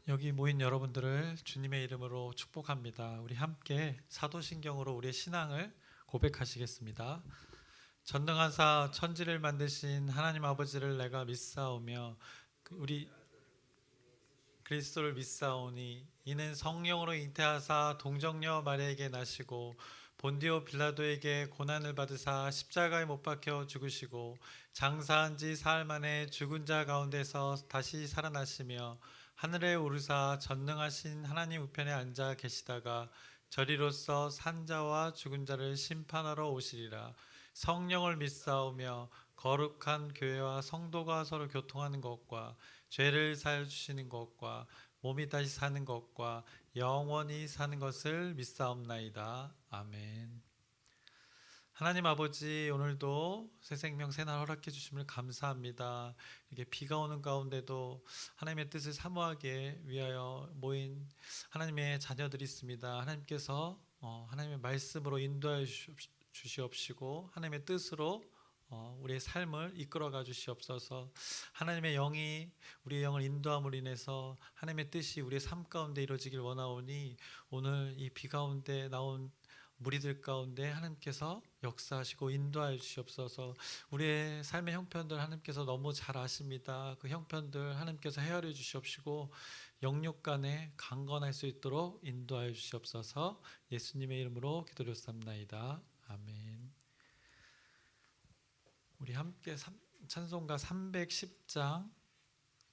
여기 모인 여러분들을 주님의 이름으로 축복합니다. 우리 함께 사도신경으로 우리의 신앙을 고백하시겠습니다. 전능하사 천지를 만드신 하나님 아버지를 내가 믿사오며 우리 그리스도를 믿사오니 이는 성령으로 잉태하사 동정녀 마리아에게 나시고 본디오 빌라도에게 고난을 받으사 십자가에 못 박혀 죽으시고 장사한 지 사흘 만에 죽은 자 가운데서 다시 살아나시며 하늘에 오르사 전능하신 하나님 우편에 앉아 계시다가 저리로서 산 자와 죽은 자를 심판하러 오시리라. 성령을 믿사오며 거룩한 교회와 성도가 서로 교통하는 것과 죄를 사하여 주시는 것과 몸이 다시 사는 것과 영원히 사는 것을 믿사옵나이다. 아멘. 하나님 아버지, 오늘도 새 생명 새날 허락해 주심을 감사합니다. 이게 비가 오는 가운데도 하나님의 뜻을 사모하게 위하여 모인 하나님의 자녀들이 있습니다. 하나님께서 하나님의 말씀으로 인도하여 주시옵시고 하나님의 뜻으로 우리의 삶을 이끌어가 주시옵소서. 하나님의 영이 우리의 영을 인도함으로 인해서 하나님의 뜻이 우리의 삶 가운데 이루어지길 원하오니 오늘 이 비 가운데 나온 무리들 가운데 하나님께서 역사하시고 인도하여 주시옵소서. 우리의 삶의 형편들 하나님께서 너무 잘 아십니다. 그 형편들 하나님께서 헤아려 주시옵시고 영육 간에 강건할 수 있도록 인도하여 주시옵소서. 예수님의 이름으로 기도드렸습니다. 아멘. 우리 함께 찬송가 310장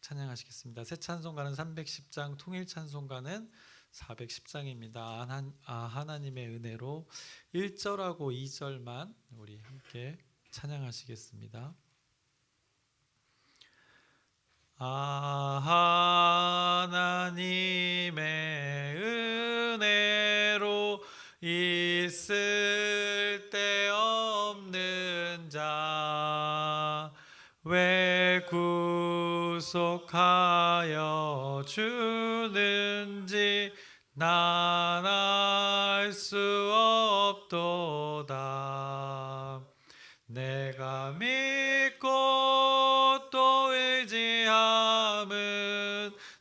찬양하시겠습니다. 새 찬송가는 310장, 통일 찬송가는 410장입니다. 하나님의 은혜로 1절하고 2절만 우리 함께 찬양하시겠습니다. 하나님의 은혜로 있을 데 없는 자 왜 구속하여 주는지 난 알 수 없도다. 내가 믿고 또 의지함은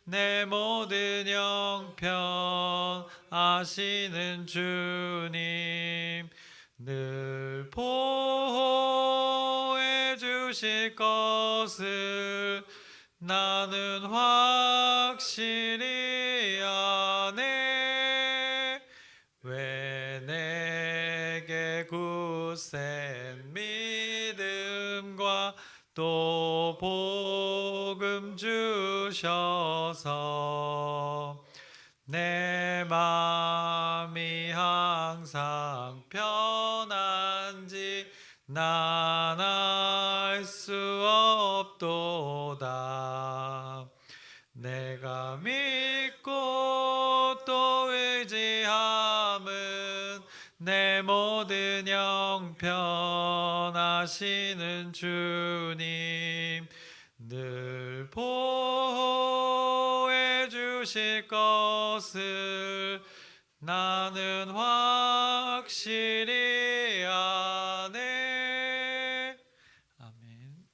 내 모든 형편 아시는 주님 늘 보호해 주실 것을 나는 확실히 아네. 왜 내게 굳센 믿음과 또 복음 주셔서 내 마음이 항상 편한지 난 알 수 없도다. 내가 믿고 또 의지함은 내 모든 형편 아시는 주님 늘 보호해 주실 것을 나는 확실히 아네. 아멘.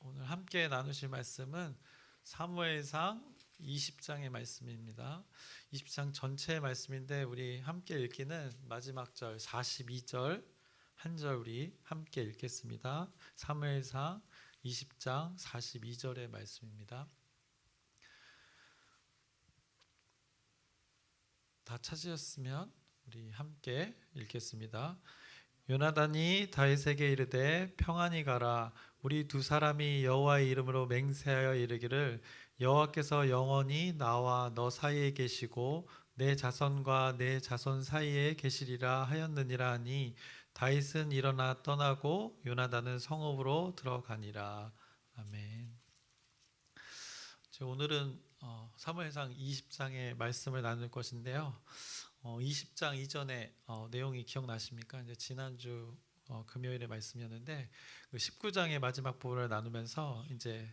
오늘 함께 나누실 말씀은 사무엘상 20장의 말씀입니다. 20장 전체의 말씀인데 우리 함께 읽기는 마지막 절 42절 한 절 우리 함께 읽겠습니다. 사무엘상 20장 42절의 말씀입니다. 다 찾으셨으면 우리 함께 읽겠습니다. 요나단이 다윗에게 이르되 평안히 가라. 우리 두 사람이 여호와의 이름으로 맹세하여 이르기를 여호와께서 영원히 나와 너 사이에 계시고 내 자손과 내 자손 사이에 계시리라 하였느니라 하니 다윗은 일어나 떠나고 요나단은 성읍으로 들어가니라. 아멘. 오늘은 사무엘상 20장의 말씀을 나눌 것인데요. 20장 이전에 내용이 기억나십니까? 이제 지난주 금요일의 말씀이었는데 그 19장의 마지막 부분을 나누면서 이제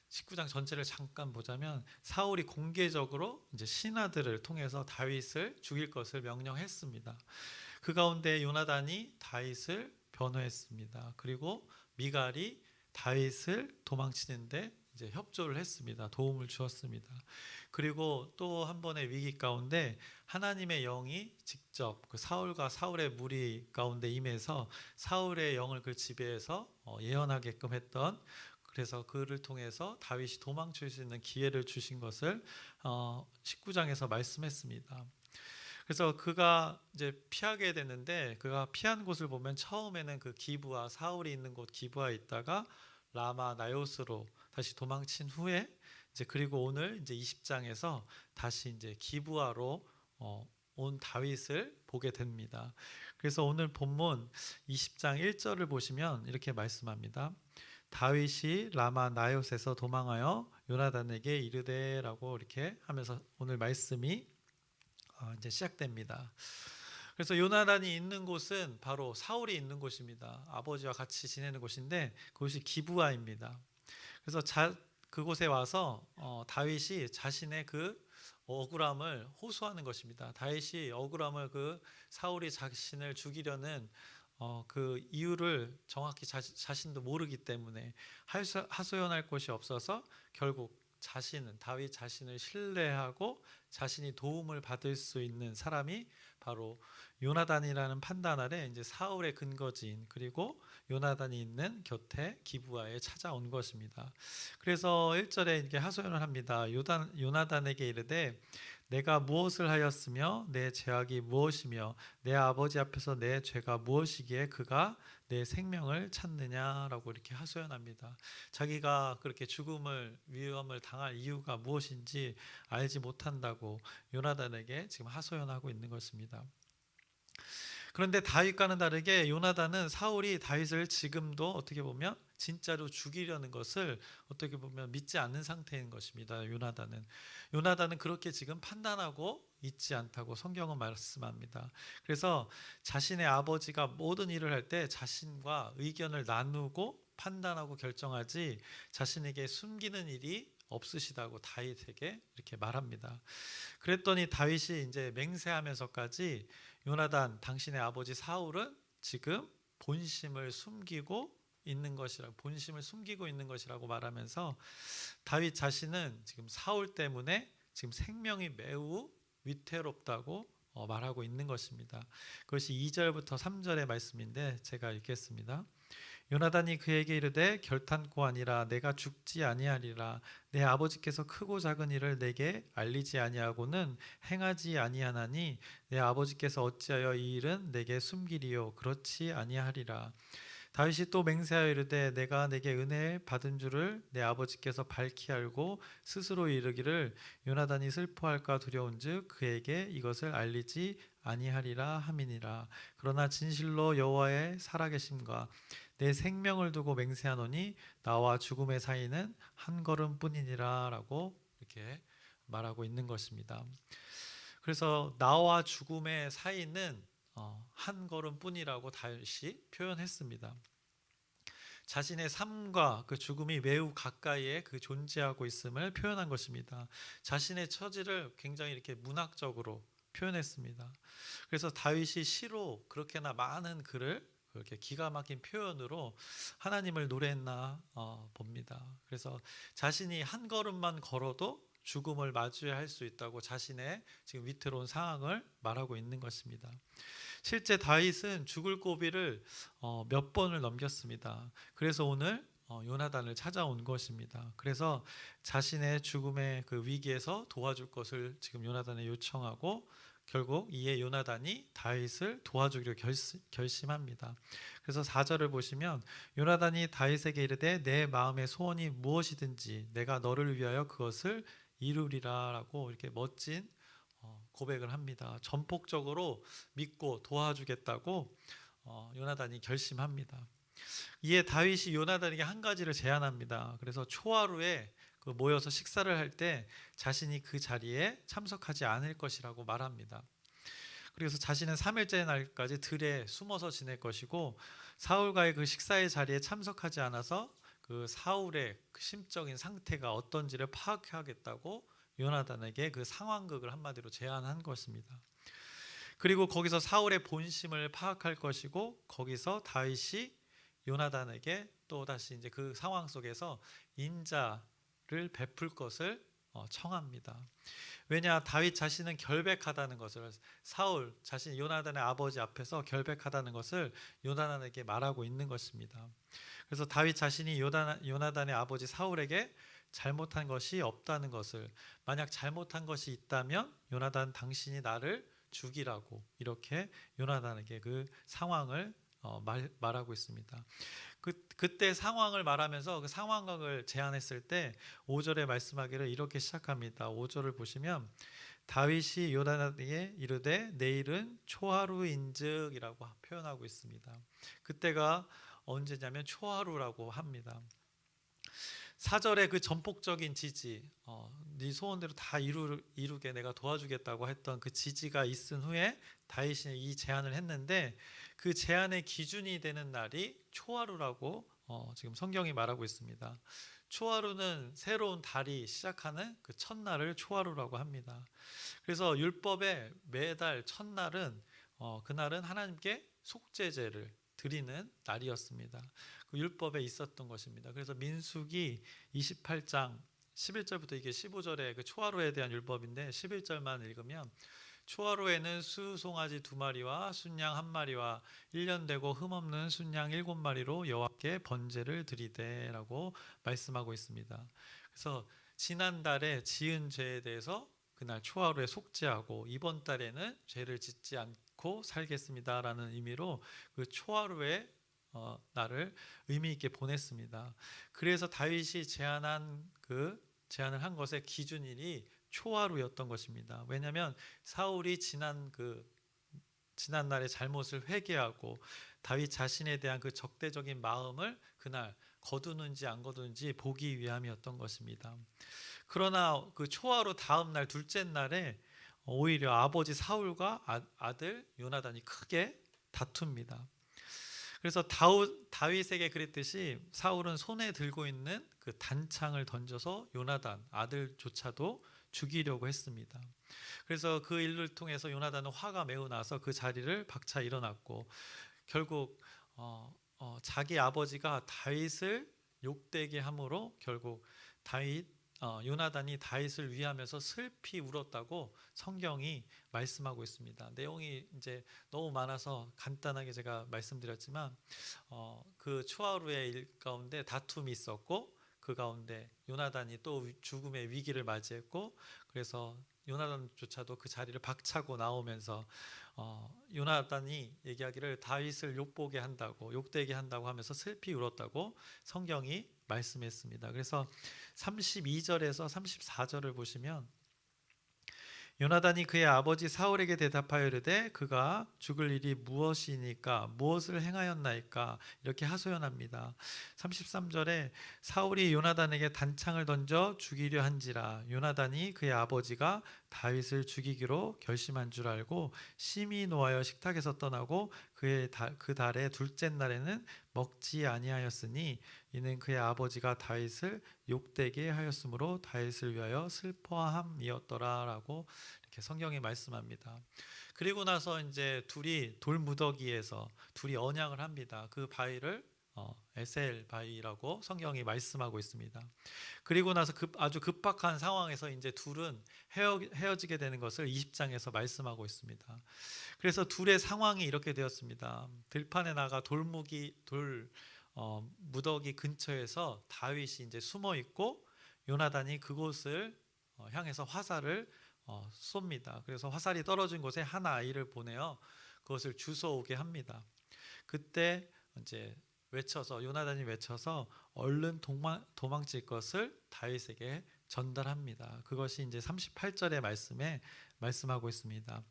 19장 전체를 잠깐 보자면 사울이 공개적으로 이제 신하들을 통해서 다윗을 죽일 것을 명령했습니다. 그 가운데 요나단이 다윗을 변호했습니다. 그리고 미갈이 다윗을 도망치는데 이제 협조를 했습니다. 도움을 주었습니다. 그리고 또 한 번의 위기 가운데 하나님의 영이 직접 그 사울과 사울의 무리 가운데 임해서 사울의 영을 그 지배해서 예언하게끔 했던, 그래서 그를 통해서 다윗이 도망칠 수 있는 기회를 주신 것을 19장에서 말씀했습니다. 그래서 그가 이제 피하게 되는데, 그가 피한 곳을 보면 처음에는 그 기브아, 사울이 있는 곳 기브아에 있다가 라마 나요스로 다시 도망친 후에 이제 그리고 오늘 이제 20장에서 다시 이제 기브아로 온 다윗을 보게 됩니다. 그래서 오늘 본문 20장 1절을 보시면 이렇게 말씀합니다. 다윗이 라마 나요스에서 도망하여 요나단에게 이르되라고 이렇게 하면서 오늘 말씀이 이제 시작됩니다. 그래서 요나단이 있는 곳은 바로 사울이 있는 곳입니다. 아버지와 같이 지내는 곳인데 그곳이 기브아입니다. 그래서 그곳에 와서 다윗이 자신의 그 억울함을 호소하는 것입니다. 다윗이 억울함을 그 사울이 자신을 죽이려는 그 이유를 정확히 자신도 모르기 때문에 하소연할 곳이 없어서 결국 다윗 자신을 신뢰하고 자신이 도움을 받을 수 있는 사람이 바로 요나단이라는 판단 아래 이제 사울의 근거지인, 그리고 요나단이 있는 곁에 기브아에 찾아온 것입니다. 그래서 1절에 이렇게 하소연을 합니다. 요나단에게 이르되 내가 무엇을 하였으며 내 죄악이 무엇이며 내 아버지 앞에서 내 죄가 무엇이기에 그가 내 생명을 찾느냐라고 이렇게 하소연합니다. 자기가 그렇게 위험을 당할 이유가 무엇인지 알지 못한다고 요나단에게 지금 하소연하고 있는 것입니다. 그런데 다윗과는 다르게 요나단은 사울이 다윗을 지금도 어떻게 보면 진짜로 죽이려는 것을 어떻게 보면 믿지 않는 상태인 것입니다. 요나단은 그렇게 지금 판단하고 있지 않다고 성경은 말씀합니다. 그래서 자신의 아버지가 모든 일을 할 때 자신과 의견을 나누고 판단하고 결정하지 자신에게 숨기는 일이 없으시다고 다윗에게 이렇게 말합니다. 그랬더니 다윗이 이제 맹세하면서까지 요나단, 당신의 아버지 사울은 지금 본심을 숨기고 있는 것이라고 말하면서 다윗 자신은 지금 사울 때문에 지금 생명이 매우 위태롭다고 말하고 있는 것입니다. 그것이 2절부터 3절의 말씀인데 제가 읽겠습니다. 요나단이 그에게 이르되 결탄코 아니라 내가 죽지 아니하리라. 내 아버지께서 크고 작은 일을 내게 알리지 아니하고는 행하지 아니하나니 내 아버지께서 어찌하여 이 일은 내게 숨기리요 그렇지 아니하리라. 다윗이 또 맹세하여 이르되 내가 내게 은혜 받은 줄을 내 아버지께서 밝히 알고 스스로 이르기를 요나단이 슬퍼할까 두려운즉 그에게 이것을 알리지 아니하리라 함이니라. 그러나 진실로 여호와의 살아계심과 내 생명을 두고 맹세하노니 나와 죽음의 사이는 한 걸음뿐이니라 라고 이렇게 말하고 있는 것입니다. 그래서 나와 죽음의 사이는 한 걸음뿐이라고 다윗이 표현했습니다. 자신의 삶과 그 죽음이 매우 가까이에 그 존재하고 있음을 표현한 것입니다. 자신의 처지를 굉장히 이렇게 문학적으로 표현했습니다. 그래서 다윗이 시로 그렇게나 많은 글을 그렇게 기가 막힌 표현으로 하나님을 노래했나 봅니다. 그래서 자신이 한 걸음만 걸어도 죽음을 마주해야 할 수 있다고 자신의 지금 위태로운 상황을 말하고 있는 것입니다. 실제 다윗은 죽을 고비를 몇 번을 넘겼습니다. 그래서 오늘 요나단을 찾아온 것입니다. 그래서 자신의 죽음의 그 위기에서 도와줄 것을 지금 요나단에 요청하고 결국 이에 요나단이 다윗을 도와주기로 결심합니다. 그래서 4절을 보시면 요나단이 다윗에게 이르되 내 마음의 소원이 무엇이든지 내가 너를 위하여 그것을 이루리라 라고 이렇게 멋진 고백을 합니다. 전폭적으로 믿고 도와주겠다고 요나단이 결심합니다. 이에 다윗이 요나단에게 한 가지를 제안합니다. 그래서 초하루에 모여서 식사를 할 때 자신이 그 자리에 참석하지 않을 것이라고 말합니다. 그래서 자신은 3일째 날까지 들에 숨어서 지낼 것이고 사울과의 그 식사의 자리에 참석하지 않아서 그 사울의 그 심적인 상태가 어떤지를 파악하겠다고 요나단에게 그 상황극을 한마디로 제안한 것입니다. 그리고 거기서 사울의 본심을 파악할 것이고 거기서 다윗이 요나단에게 또 다시 이제 그 상황 속에서 인자 베풀 것을 청합니다. 왜냐, 다윗 자신은 결백하다는 것을, 사울 자신 요나단의 아버지 앞에서 결백하다는 것을 요나단에게 말하고 있는 것입니다. 그래서 다윗 자신이 요나단의 아버지 사울에게 잘못한 것이 없다는 것을, 만약 잘못한 것이 있다면 요나단 당신이 나를 죽이라고 이렇게 요나단에게 그 상황을 말하고 있습니다. 그때 상황을 말하면서 그 상황을 제안했을 때 5절에 말씀하기를 이렇게 시작합니다. 5절을 보시면 다윗이 요나단에게 이르되 내일은 초하루인즉이라고 표현하고 있습니다. 그때가 언제냐면 초하루라고 합니다. 4절의 그 전폭적인 지지, 네 소원대로 다 이루게 내가 도와주겠다고 했던 그 지지가 있은 후에 다윗이 이 제안을 했는데, 그 제안의 기준이 되는 날이 초하루라고 지금 성경이 말하고 있습니다. 초하루는 새로운 달이 시작하는 그 첫날을 초하루라고 합니다. 그래서 율법의 매달 첫날은 그날은 하나님께 속죄제를 드리는 날이었습니다. 그 율법에 있었던 것입니다. 그래서 민수기 28장 11절부터 이게 15절의 그 초하루에 대한 율법인데 11절만 읽으면 초하루에는 수송아지 2마리와 순양 1마리와 1년 되고 흠없는 순양 7마리로 여호와께 번제를 드리되라고 말씀하고 있습니다. 그래서 지난달에 지은 죄에 대해서 그날 초하루에 속죄하고 이번 달에는 죄를 짓지 않고 살겠습니다라는 의미로 그 초하루에 날을 의미 있게 보냈습니다. 그래서 다윗이 제안을 한 것의 기준일이 초하루였던 것입니다. 왜냐하면 사울이 지난 날의 잘못을 회개하고 다윗 자신에 대한 그 적대적인 마음을 그날 거두는지 안 거두는지 보기 위함이었던 것입니다. 그러나 그 초하루 다음 날 둘째 날에 오히려 아버지 사울과 아들 요나단이 크게 다툽니다. 그래서 다윗에게 그랬듯이 사울은 손에 들고 있는 그 단창을 던져서 요나단 아들조차도 죽이려고 했습니다. 그래서 그 일을 통해서 요나단은 화가 매우 나서 그 자리를 박차 일어났고, 결국 자기 아버지가 다윗을 욕되게 함으로 결국 요나단이 다윗을 위하면서 슬피 울었다고 성경이 말씀하고 있습니다. 내용이 이제 너무 많아서 간단하게 제가 말씀드렸지만 그 초하루의 일 가운데 다툼이 있었고, 그 가운데 요나단이 또 죽음의 위기를 맞이했고, 그래서 요나단조차도 그 자리를 박차고 나오면서 요나단이 얘기하기를 다윗을 욕되게 한다고 하면서 슬피 울었다고 성경이 말씀했습니다. 그래서 32절에서 34절을 보시면 요나단이 그의 아버지 사울에게 대답하여 이르되 그가 죽을 일이 무엇이니까 무엇을 행하였나이까 이렇게 하소연합니다. 33절에 사울이 요나단에게 단창을 던져 죽이려 한지라 요나단이 그의 아버지가 다윗을 죽이기로 결심한 줄 알고 심히 노하여 식탁에서 떠나고 그 달의 둘째 날에는 먹지 아니하였으니 이는 그의 아버지가 다윗을 욕되게 하였으므로 다윗을 위하여 슬퍼함이었더라라고 이렇게 성경이 말씀합니다. 그리고 나서 이제 둘이 돌무더기에서 언약을 합니다. 그 바위를 에셀 바위라고 성경이 말씀하고 있습니다. 그리고 나서 아주 급박한 상황에서 이제 둘은 헤어지게 되는 것을 20장에서 말씀하고 있습니다. 그래서 둘의 상황이 이렇게 되었습니다. 들판에 나가 무더기 근처에서 다윗이 이제 숨어 있고 요나단이 그곳을 향해서 화살을 쏩니다. 그래서 화살이 떨어진 곳에 한 아이를 보내어 그것을 주워오게 합니다. 그때 이제 요나단이 외쳐서 얼른 도망칠 것을 다윗에게 전달합니다. 그것이 이제 38절의 말씀에 말씀하고 있습니다.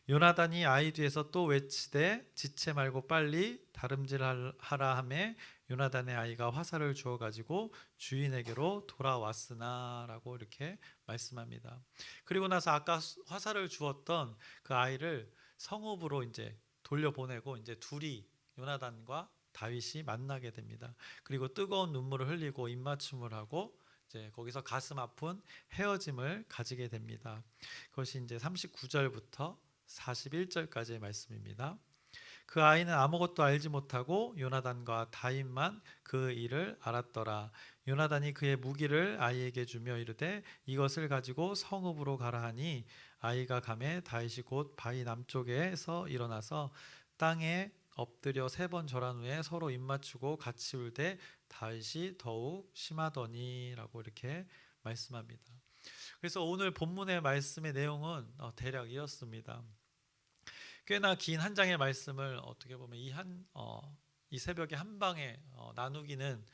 요나단이 아이 뒤에서 또 외치되 지체 말고 빨리 다름질하라 하매 요나단의 아이가 화살을 주워 가지고 주인에게로 돌아왔으나라고 이렇게 말씀합니다. 그리고 나서 아까 화살을 주었던 그 아이를 성읍으로 이제 돌려보내고 이제 둘이 요나단과 다윗이 만나게 됩니다. 그리고 뜨거운 눈물을 흘리고 입맞춤을 하고 이제 거기서 가슴 아픈 헤어짐을 가지게 됩니다. 그것이 이제 39절부터 41절까지의 말씀입니다. 그 아이는 아무것도 알지 못하고 요나단과 다윗만 그 일을 알았더라. 요나단이 그의 무기를 아이에게 주며 이르되 이것을 가지고 성읍으로 가라 하니 아이가 가매 다윗이 곧 바위 남쪽에서 일어나서 땅에 엎드려 3번 절한 후에 서로 입맞추고 같이 울되 다윗이 더욱 심하더니라고 이렇게 말씀합니다. 그래서 오늘 본문의 말씀의 내용은 대략 이렇습니다. 꽤나 긴 한 장의 말씀을 어떻게 보면 이 새벽에 한 방에 나누기는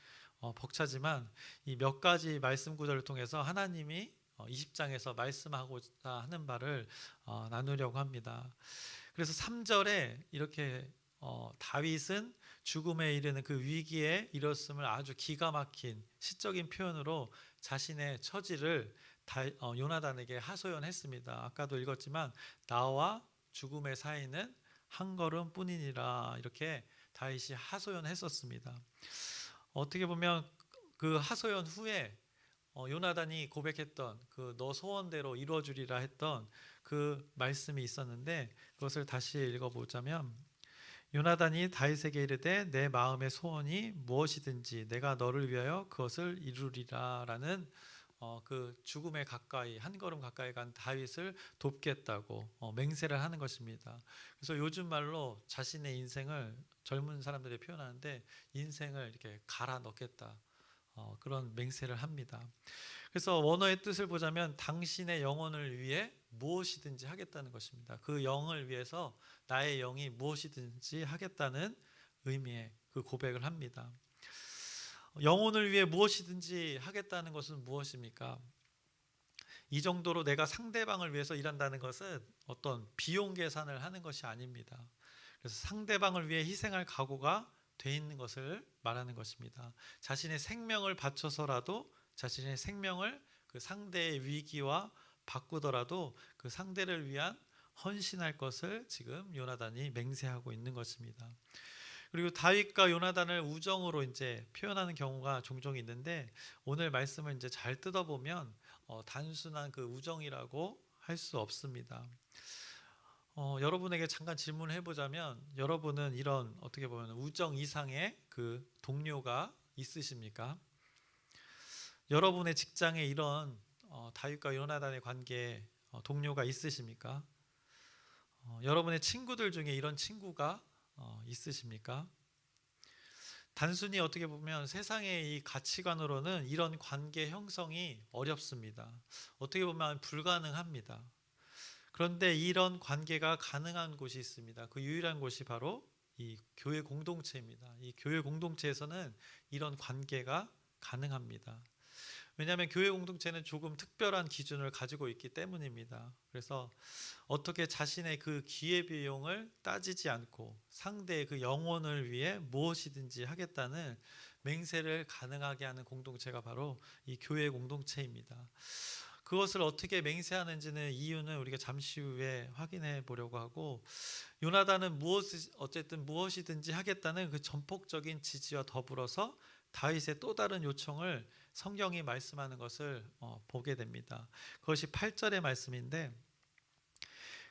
벅차지만 이 몇 가지 말씀 구절을 통해서 하나님이 20장에서 말씀하고자 하는 바를 나누려고 합니다. 그래서 3절에 이렇게 다윗은 죽음에 이르는 그 위기에 이뤘음을 아주 기가 막힌 시적인 표현으로 자신의 처지를 요나단에게 하소연했습니다. 아까도 읽었지만 나와 죽음의 사이는 한 걸음뿐이니라 이렇게 다윗이 하소연했었습니다. 어떻게 보면 그 하소연 후에 요나단이 고백했던 그 너 소원대로 이루어주리라 했던 그 말씀이 있었는데 그것을 다시 읽어보자면 요나단이 다윗에게 이르되 내 마음의 소원이 무엇이든지 내가 너를 위하여 그것을 이루리라 라는 그 죽음에 가까이 한 걸음 가까이 간 다윗을 돕겠다고 맹세를 하는 것입니다. 그래서 요즘 말로 자신의 인생을 젊은 사람들이 표현하는데 인생을 이렇게 갈아 넣겠다 그런 맹세를 합니다. 그래서 원어의 뜻을 보자면 당신의 영혼을 위해 무엇이든지 하겠다는 것입니다. 그 영을 위해서 나의 영이 무엇이든지 하겠다는 의미의 그 고백을 합니다. 영혼을 위해 무엇이든지 하겠다는 것은 무엇입니까? 이 정도로 내가 상대방을 위해서 일한다는 것은 어떤 비용 계산을 하는 것이 아닙니다. 그래서 상대방을 위해 희생할 각오가 돼 있는 것을 말하는 것입니다. 자신의 생명을 바쳐서라도 자신의 생명을 그 상대의 위기와 바꾸더라도 그 상대를 위한 헌신할 것을 지금 요나단이 맹세하고 있는 것입니다. 그리고 다윗과 요나단을 우정으로 이제 표현하는 경우가 종종 있는데 오늘 말씀을 이제 잘 뜯어보면 단순한 그 우정이라고 할 수 없습니다. 여러분에게 잠깐 질문을 해보자면 여러분은 이런 어떻게 보면 우정 이상의 그 동료가 있으십니까? 여러분의 직장에 이런 다윗과 요나단의 관계에 동료가 있으십니까? 여러분의 친구들 중에 이런 친구가 있으십니까? 단순히 어떻게 보면 세상의 이 가치관으로는 이런 관계 형성이 어렵습니다. 어떻게 보면 불가능합니다. 그런데 이런 관계가 가능한 곳이 있습니다. 그 유일한 곳이 바로 이 교회 공동체입니다. 이 교회 공동체에서는 이런 관계가 가능합니다. 왜냐하면 교회 공동체는 조금 특별한 기준을 가지고 있기 때문입니다. 그래서 어떻게 자신의 그 기회비용을 따지지 않고 상대의 그 영혼을 위해 무엇이든지 하겠다는 맹세를 가능하게 하는 공동체가 바로 이 교회 공동체입니다. 그것을 어떻게 맹세하는지는 이유는 우리가 잠시 후에 확인해 보려고 하고 요나단은 어쨌든 무엇이든지 하겠다는 그 전폭적인 지지와 더불어서 다윗의 또 다른 요청을 성경이 말씀하는 것을 보게 됩니다. 그것이 8절의 말씀인데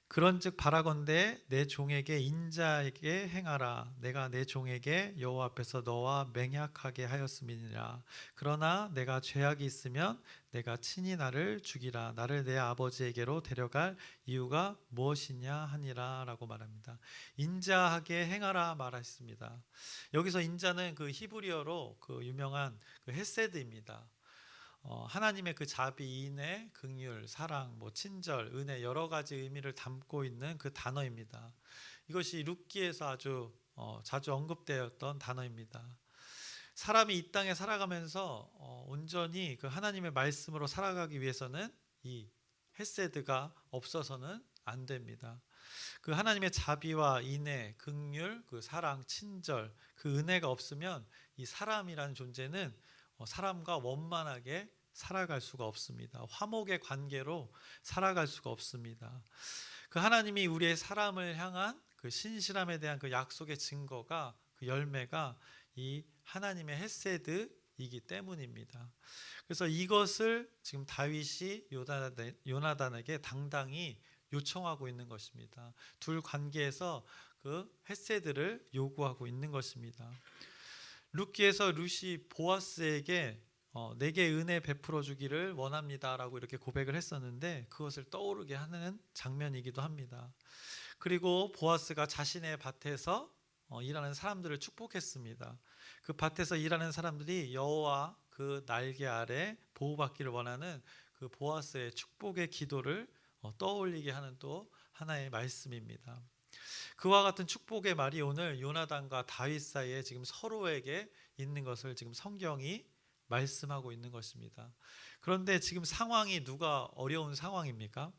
그런즉 바라건대 내 종에게 인자에게 행하라. 내가 내 종에게 여호와 앞에서 너와 맹약하게 하였음이니라. 그러나 내가 죄악이 있으면 내가 친히 나를 죽이라. 나를 내 아버지에게로 데려갈 이유가 무엇이냐 하니라 라고 말합니다. 인자하게 행하라 말했습니다. 여기서 인자는 그 히브리어로 그 유명한 그 헤세드입니다. 하나님의 그 자비, 인애, 긍휼, 사랑, 친절, 은혜 여러 가지 의미를 담고 있는 그 단어입니다. 이것이 룻기에서 아주 자주 언급되었던 단어입니다. 사람이 이 땅에 살아가면서 온전히 그 하나님의 말씀으로 살아가기 위해서는 이 헤세드가 없어서는 안 됩니다. 그 하나님의 자비와 인애, 긍휼, 그 사랑, 친절, 그 은혜가 없으면 이 사람이라는 존재는 사람과 원만하게 살아갈 수가 없습니다. 화목의 관계로 살아갈 수가 없습니다. 그 하나님이 우리의 사람을 향한 그 신실함에 대한 그 약속의 증거가 그 열매가 이 하나님의 헤세드이기 때문입니다. 그래서 이것을 지금 다윗이 요나단에게 당당히 요청하고 있는 것입니다. 둘 관계에서 그 헤세드를 요구하고 있는 것입니다. 룻기에서 룻이 보아스에게 내게 은혜 베풀어 주기를 원합니다라고 이렇게 고백을 했었는데 그것을 떠오르게 하는 장면이기도 합니다. 그리고 보아스가 자신의 밭에서 일하는 사람들을 축복했습니다. 그 밭에서 일하는 사람들이 여호와 그 날개 아래 보호받기를 원하는 그 보아스의 축복의 기도를 떠올리게 하는 또 하나의 말씀입니다. 그와 같은 축복의 말이 오늘 요나단과 다윗 사이에 지금 서로에게 있는 것을 지금 성경이 말씀하고 있는 것입니다. 그런데 지금 상황이 누가 어려운 상황입니까?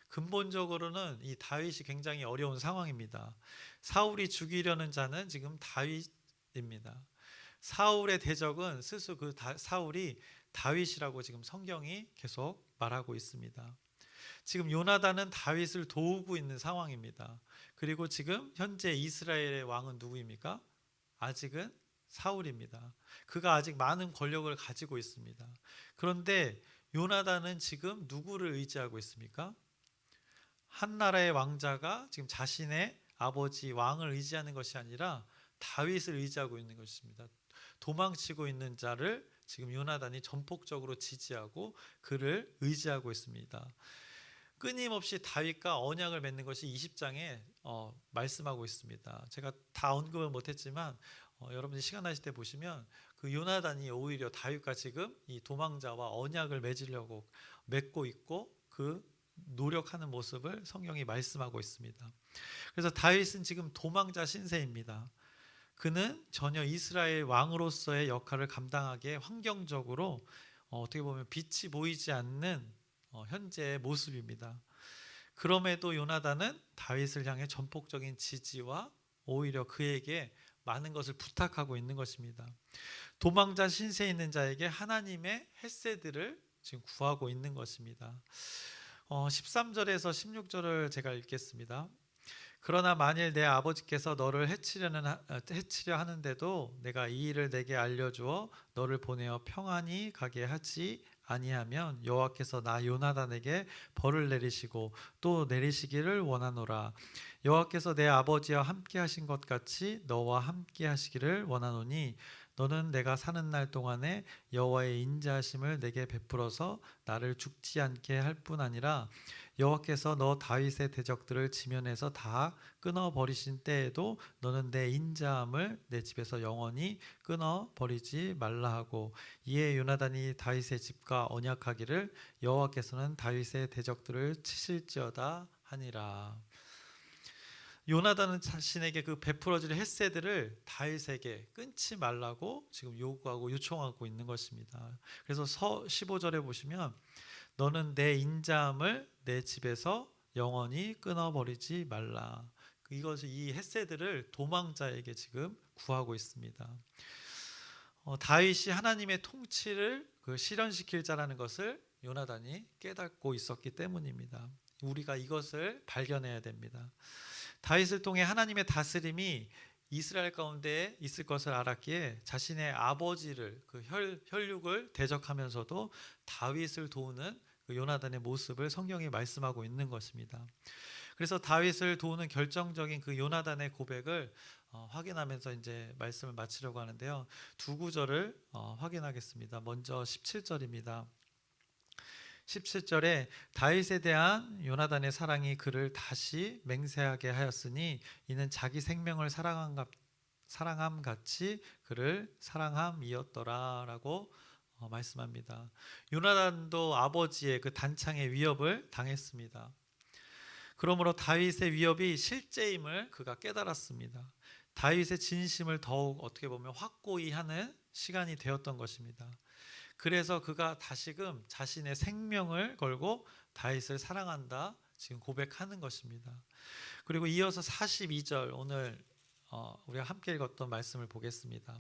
근본적으로는 이 다윗이 굉장히 어려운 상황입니다. 사울이 죽이려는 자는 지금 다윗입니다. 사울의 대적은 스스로 사울이 다윗이라고 지금 성경이 계속 말하고 있습니다. 지금 요나단은 다윗을 도우고 있는 상황입니다. 그리고 지금 현재 이스라엘의 왕은 누구입니까? 아직은 사울입니다. 그가 아직 많은 권력을 가지고 있습니다. 그런데 요나단은 지금 누구를 의지하고 있습니까? 한 나라의 왕자가 지금 자신의 아버지 왕을 의지하는 것이 아니라 다윗을 의지하고 있는 것입니다. 도망치고 있는 자를 지금 요나단이 전폭적으로 지지하고 그를 의지하고 있습니다. 끊임없이 다윗과 언약을 맺는 것이 20장에 말씀하고 있습니다. 제가 다 언급을 못했지만 여러분이 시간 나실 때 보시면 그 요나단이 오히려 다윗과 지금 이 도망자와 언약을 맺고 있고 그 노력하는 모습을 성경이 말씀하고 있습니다. 그래서 다윗은 지금 도망자 신세입니다. 그는 전혀 이스라엘 왕으로서의 역할을 감당하기에 환경적으로 어떻게 보면 빛이 보이지 않는 현재의 모습입니다. 그럼에도 요나단은 다윗을 향해 전폭적인 지지와 오히려 그에게 많은 것을 부탁하고 있는 것입니다. 도망자 신세에 있는 자에게 하나님의 헤세드를 지금 구하고 있는 것입니다. 13절에서 16절을 제가 읽겠습니다. 그러나 만일 내 아버지께서 너를 해치려 하는데도 내가 이 일을 내게 알려주어 너를 보내어 평안히 가게 하지 아니하면 여호와께서 나 요나단에게 벌을 내리시고 또 내리시기를 원하노라. 여호와께서 내 아버지와 함께 하신 것 같이 너와 함께 하시기를 원하노니 너는 내가 사는 날 동안에 여호와의 인자하심을 내게 베풀어서 나를 죽지 않게 할 뿐 아니라 여호와께서 너 다윗의 대적들을 지면에서 다 끊어 버리신 때에도 너는 내 인자함을 내 집에서 영원히 끊어 버리지 말라 하고 이에 요나단이 다윗의 집과 언약하기를 여호와께서는 다윗의 대적들을 치실지어다 하니라. 요나단은 자신에게 그 베풀어질 헤세드를 다윗에게 끊지 말라고 지금 요구하고 요청하고 있는 것입니다. 그래서 15절에 보시면 너는 내 인자함을 내 집에서 영원히 끊어버리지 말라. 이 헤세드를 도망자에게 지금 구하고 있습니다. 다윗이 하나님의 통치를 실현시킬 자라는 것을 요나단이 깨닫고 있었기 때문입니다. 우리가 이것을 발견해야 됩니다. 다윗을 통해 하나님의 다스림이 이스라엘 가운데 있을 것을 알았기에 자신의 아버지를 그 혈육을 대적하면서도 다윗을 도우는 그 요나단의 모습을 성경이 말씀하고 있는 것입니다. 그래서 다윗을 도우는 결정적인 그 요나단의 고백을 확인하면서 이제 말씀을 마치려고 하는데요. 두 구절을 확인하겠습니다. 먼저 17절입니다. 17절에 다윗에 대한 요나단의 사랑이 그를 다시 맹세하게 하였으니 이는 자기 생명을 사랑함 같이 그를 사랑함이었더라 라고 말씀합니다. 요나단도 아버지의 그 단창의 위협을 당했습니다. 그러므로 다윗의 위협이 실제임을 그가 깨달았습니다. 다윗의 진심을 더욱 어떻게 보면 확고히 하는 시간이 되었던 것입니다. 그래서 그가 다시금 자신의 생명을 걸고 다윗을 사랑한다 지금 고백하는 것입니다. 그리고 이어서 42절 오늘 우리가 함께 읽었던 말씀을 보겠습니다.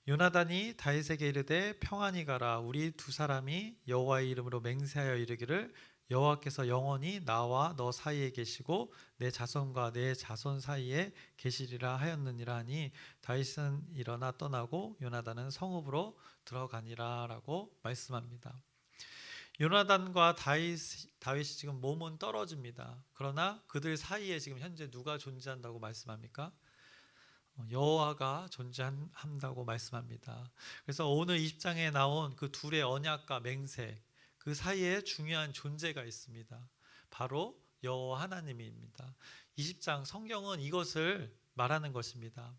요나단이 다윗에게 이르되 평안히 가라. 우리 두 사람이 여호와의 이름으로 맹세하여 이르기를 여호와께서 영원히 나와 너 사이에 계시고 내 자손과 내 자손 사이에 계시리라 하였느니라 하니 다윗은 일어나 떠나고 요나단은 성읍으로 들어가니라 라고 말씀합니다. 요나단과 다윗이 지금 몸은 떨어집니다. 그러나 그들 사이에 지금 현재 누가 존재한다고 말씀합니까? 여호와가 존재한다고 말씀합니다. 그래서 오늘 20장에 나온 그 둘의 언약과 맹세, 그 사이에 중요한 존재가 있습니다. 바로 여호와 하나님입니다. 20장 성경은 이것을 말하는 것입니다.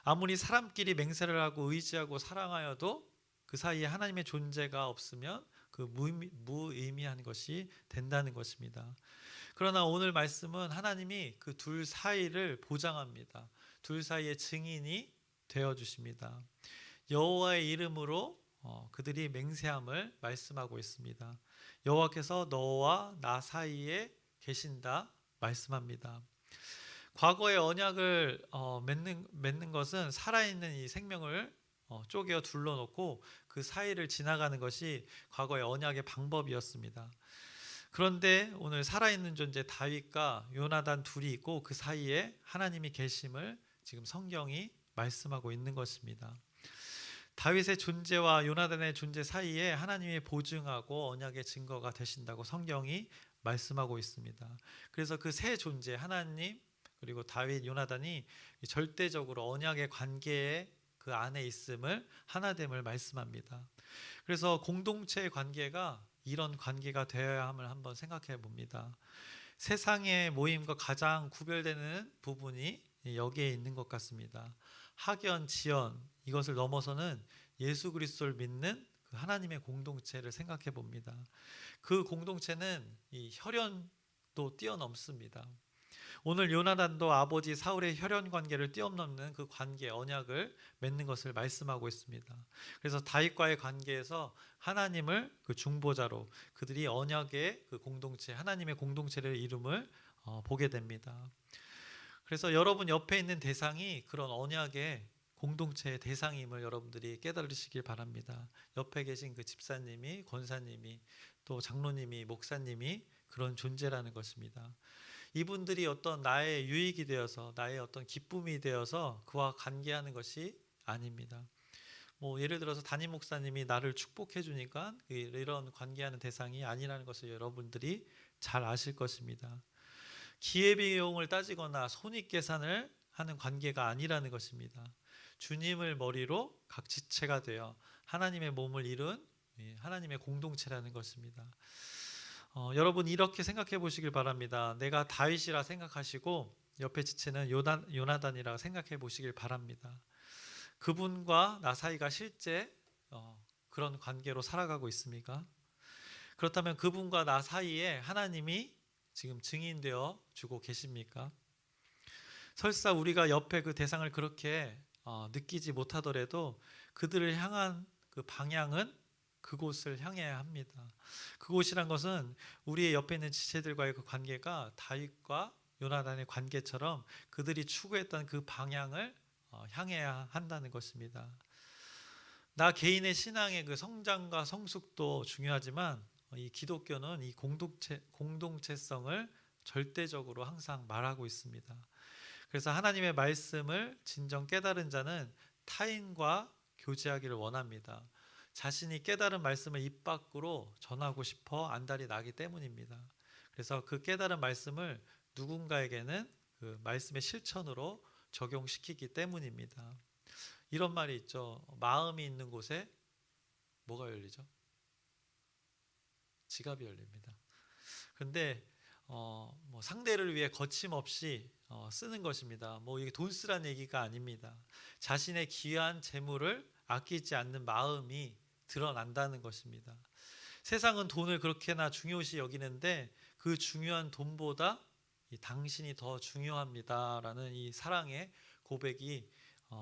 아무리 사람끼리 맹세를 하고 의지하고 사랑하여도 그 사이에 하나님의 존재가 없으면 그 무의미한 것이 된다는 것입니다. 그러나 오늘 말씀은 하나님이 그 둘 사이를 보장합니다. 둘 사이의 증인이 되어 주십니다. 여호와의 이름으로 그들이 맹세함을 말씀하고 있습니다. 여호와께서 너와 나 사이에 계신다 말씀합니다. 과거의 언약을 맺는 것은 살아있는 이 생명을 쪼개어 둘러놓고 그 사이를 지나가는 것이 과거의 언약의 방법이었습니다. 그런데 오늘 살아있는 존재 다윗과 요나단 둘이 있고 그 사이에 하나님이 계심을 지금 성경이 말씀하고 있는 것입니다. 다윗의 존재와 요나단의 존재 사이에 하나님이 보증하고 언약의 증거가 되신다고 성경이 말씀하고 있습니다. 그래서 그 세 존재 하나님 그리고 다윗, 요나단이 절대적으로 언약의 관계에 그 안에 있음을 하나됨을 말씀합니다. 그래서 공동체의 관계가 이런 관계가 되어야 함을 한번 생각해 봅니다. 세상의 모임과 가장 구별되는 부분이 여기에 있는 것 같습니다. 학연, 지연 이것을 넘어서는 예수 그리스도를 믿는 그 하나님의 공동체를 생각해 봅니다. 그 공동체는 이 혈연도 뛰어넘습니다. 오늘 요나단도 아버지 사울의 혈연 관계를 뛰어넘는 그 관계 언약을 맺는 것을 말씀하고 있습니다. 그래서 다윗과의 관계에서 하나님을 그 중보자로 그들이 언약의 그 공동체 하나님의 공동체를 이름을 보게 됩니다. 그래서 여러분 옆에 있는 대상이 그런 언약의 공동체의 대상임을 여러분들이 깨달으시길 바랍니다. 옆에 계신 그 집사님이, 권사님이, 또 장로님이, 목사님이 그런 존재라는 것입니다. 이분들이 어떤 나의 유익이 되어서 나의 어떤 기쁨이 되어서 그와 관계하는 것이 아닙니다. 예를 들어서 담임 목사님이 나를 축복해 주니까 이런 관계하는 대상이 아니라는 것을 여러분들이 잘 아실 것입니다. 기회비용을 따지거나 손익계산을 하는 관계가 아니라는 것입니다. 주님을 머리로 각 지체가 되어 하나님의 몸을 이룬 하나님의 공동체라는 것입니다. 여러분 이렇게 생각해 보시길 바랍니다. 내가 다윗이라 생각하시고 옆에 지체는 요나단이라 생각해 보시길 바랍니다. 그분과 나 사이가 실제 그런 관계로 살아가고 있습니까? 그렇다면 그분과 나 사이에 하나님이 지금 증인되어 주고 계십니까? 설사 우리가 옆에 그 대상을 그렇게 느끼지 못하더라도 그들을 향한 그 방향은 그곳을 향해야 합니다. 그곳이란 것은 우리의 옆에 있는 지체들과의 그 관계가 다윗과 요나단의 관계처럼 그들이 추구했던 그 방향을 향해야 한다는 것입니다. 나 개인의 신앙의 그 성장과 성숙도 중요하지만 이 기독교는 이 공동체성을 절대적으로 항상 말하고 있습니다. 그래서 하나님의 말씀을 진정 깨달은 자는 타인과 교제하기를 원합니다. 자신이 깨달은 말씀을 입 밖으로 전하고 싶어 안달이 나기 때문입니다. 그래서 그 깨달은 말씀을 누군가에게는 그 말씀의 실천으로 적용시키기 때문입니다. 이런 말이 있죠. 마음이 있는 곳에 뭐가 열리죠? 지갑이 열립니다. 그런데 상대를 위해 거침없이 쓰는 것입니다. 이게 돈 쓰라는 얘기가 아닙니다. 자신의 귀한 재물을 아끼지 않는 마음이 드러난다는 것입니다. 세상은 돈을 그렇게나 중요시 여기는데 그 중요한 돈보다 당신이 더 중요합니다라는 이 사랑의 고백이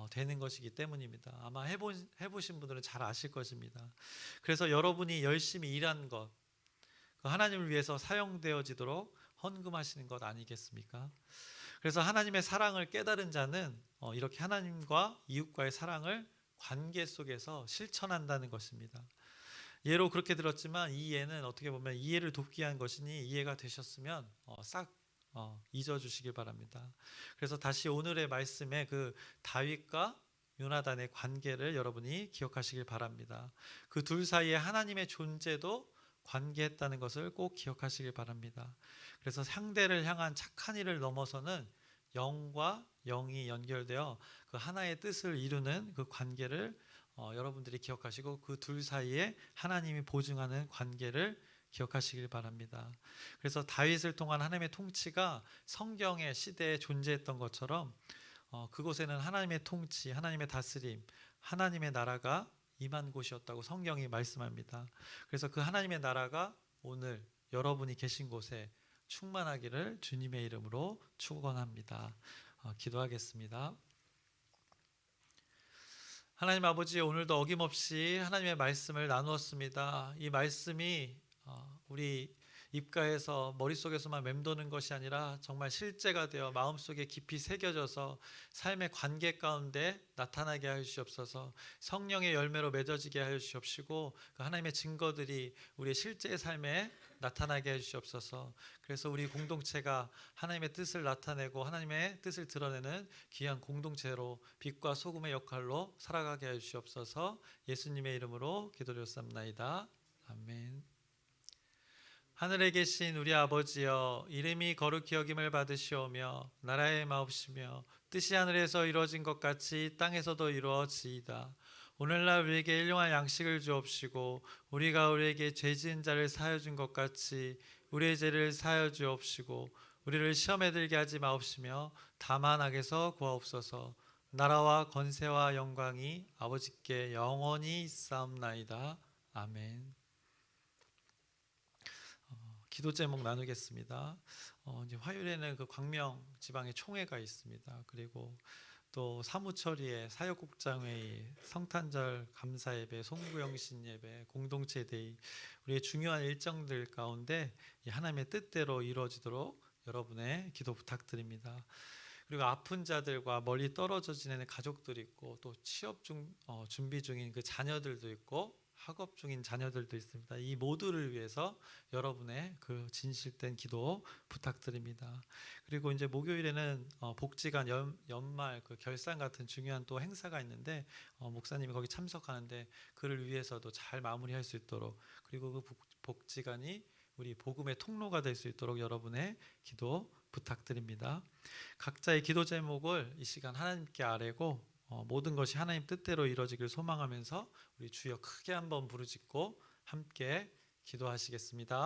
되는 것이기 때문입니다. 아마 해보신 분들은 잘 아실 것입니다. 그래서 여러분이 열심히 일한 것, 그 하나님을 위해서 사용되어지도록 헌금하시는 것 아니겠습니까? 그래서 하나님의 사랑을 깨달은 자는 이렇게 하나님과 이웃과의 사랑을 관계 속에서 실천한다는 것입니다. 예로 그렇게 들었지만 이 예는 어떻게 보면 이해를 돕기 위한 것이니 이해가 되셨으면 싹 잊어주시길 바랍니다. 그래서 다시 오늘의 말씀에 그 다윗과 요나단의 관계를 여러분이 기억하시길 바랍니다. 그 둘 사이에 하나님의 존재도 관계했다는 것을 꼭 기억하시길 바랍니다. 그래서 상대를 향한 착한 일을 넘어서는 영과 영이 연결되어 그 하나의 뜻을 이루는 그 관계를 여러분들이 기억하시고 그 둘 사이에 하나님이 보증하는 관계를 기억하시길 바랍니다. 그래서 다윗을 통한 하나님의 통치가 성경의 시대에 존재했던 것처럼 그곳에는 하나님의 통치, 하나님의 다스림, 하나님의 나라가 임한 곳이었다고 성경이 말씀합니다. 그래서 그 하나님의 나라가 오늘 여러분이 계신 곳에 충만하기를 주님의 이름으로 축원합니다. 기도하겠습니다. 하나님 아버지, 오늘도 어김없이 하나님의 말씀을 나누었습니다. 이 말씀이 우리 입가에서 머릿속에서만 맴도는 것이 아니라 정말 실제가 되어 마음속에 깊이 새겨져서 삶의 관계 가운데 나타나게 하여 주시옵소서. 성령의 열매로 맺어지게 하여 주시옵시고 그 하나님의 증거들이 우리의 실제 삶에 나타나게 해 주시옵소서. 그래서 우리 공동체가 하나님의 뜻을 나타내고 하나님의 뜻을 드러내는 귀한 공동체로 빛과 소금의 역할로 살아가게 해 주시옵소서. 예수님의 이름으로 기도드렸습니다. 아멘. 하늘에 계신 우리 아버지여, 이름이 거룩히 여김을 받으시오며 나라의 마옵시며 뜻이 하늘에서 이루어진 것 같이 땅에서도 이루어지이다. 오늘날 우리에게 일용할 양식을 주옵시고 우리가 우리에게 죄 지은 자를 사하여 준 것 같이 우리의 죄를 사하여 주옵시고 우리를 시험에 들게 하지 마옵시며 다만 악에서 구하옵소서. 나라와 권세와 영광이 아버지께 영원히 있사옵나이다. 아멘. 기도 제목 나누겠습니다. 이제 화요일에는 그 광명 지방에 총회가 있습니다. 그리고 또 사무처리에 사역국장회의, 성탄절 감사예배, 송구영신 예배, 공동체 데이, 우리의 중요한 일정들 가운데 하나님의 뜻대로 이루어지도록 여러분의 기도 부탁드립니다. 그리고 아픈 자들과 멀리 떨어져 지내는 가족들이 있고 또 취업 준비 중인 그 자녀들도 있고 학업 중인 자녀들도 있습니다. 이 모두를 위해서 여러분의 그 진실된 기도 부탁드립니다. 그리고 이제 목요일에는 복지관 연말 그 결산 같은 중요한 또 행사가 있는데 목사님이 거기 참석하는데 그를 위해서도 잘 마무리할 수 있도록, 그리고 그 복지관이 우리 복음의 통로가 될 수 있도록 여러분의 기도 부탁드립니다. 각자의 기도 제목을 이 시간 하나님께 아뢰고 모든 것이 하나님 뜻대로 이루어지길 소망하면서 우리 주여 크게 한번 부르짖고 함께 기도하시겠습니다.